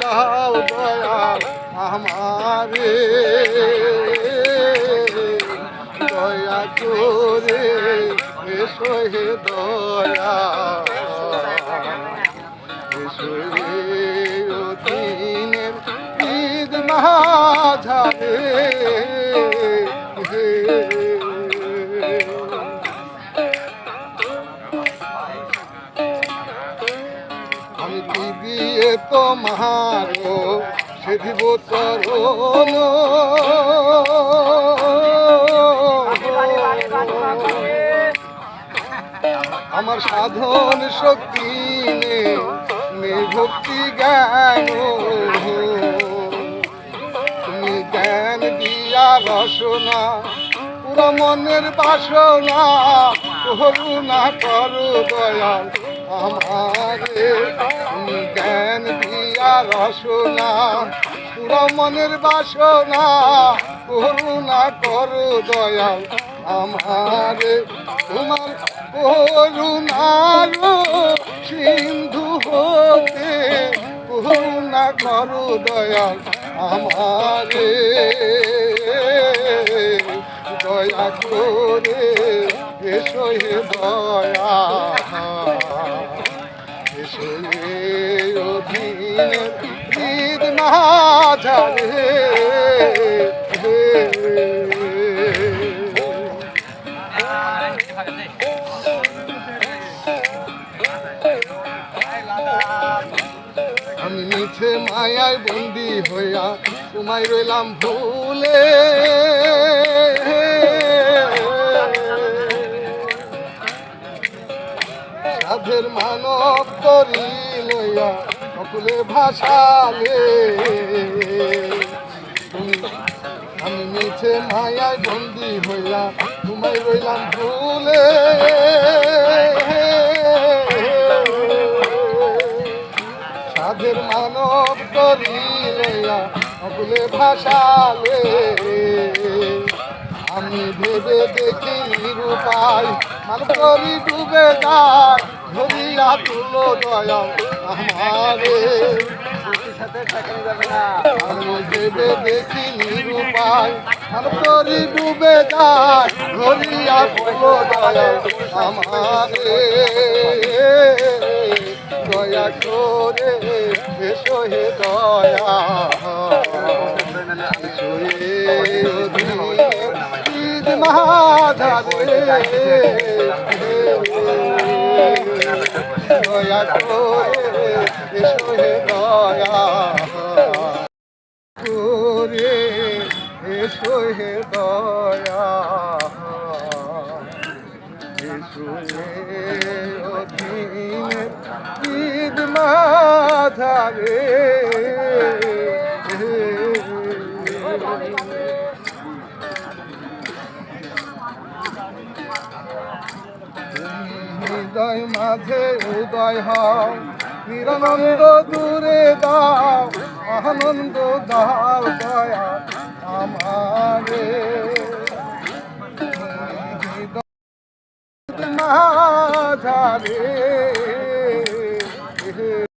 দাও দয়া আমারে দয়া করে এসো হে দয়া এসো হে দিনের ঈদ মাঝারে আমি কি দিয়ে তোমার সে দিব চরণ আমার সাধন শক্তি নেই ভক্তি জ্ঞান তুমি জ্ঞান দিয়া রসনা পুরো মনের বাসনা করুণা করো দয়াল আমারে তুমি জ্ঞান দিয়া রসনা পুরো মনের বাসনা করুণা করো দয়াল আমারে তোমার করুণার সিন্ধু হতে করুণা করো দয়াল আমারে দয়া করে এসো হে দয়া এসো হে অধীনের ঈদ মাঝারে আমি মিছে মায়ায় বন্দি হইয়া তোমায় রইলাম ভুলে সাধের মানব তরি লইয়া সকলে ভাষালে আমি মিছে মায়ায় বন্দি হইয়া তোমায় রইলাম ভুলে সাধের মানব তরি লইয়া সকলে ভাষালে আমি ভেবে দেখি নিরুপায় মানবরি ডুবে যায় ধরিয়া তুলো দয়া আমারে আমি ভেবে দেখি নিরুপায় মানবরি ডুবে যায় ধরিয়া তুলো দয়া আমারে দয়া করে এসো হে দয়া এসো হে ঈদ মাঝারে দয়া করে এসো হে দয়া করে এসো হে দয়া এসো হে অধীনের ঈদ মাঝারে হৃদয় মাঝে উদয় হও নিরানন্দ দূরে দাও আনন্দ দাও দয়া আমারে মাঝারে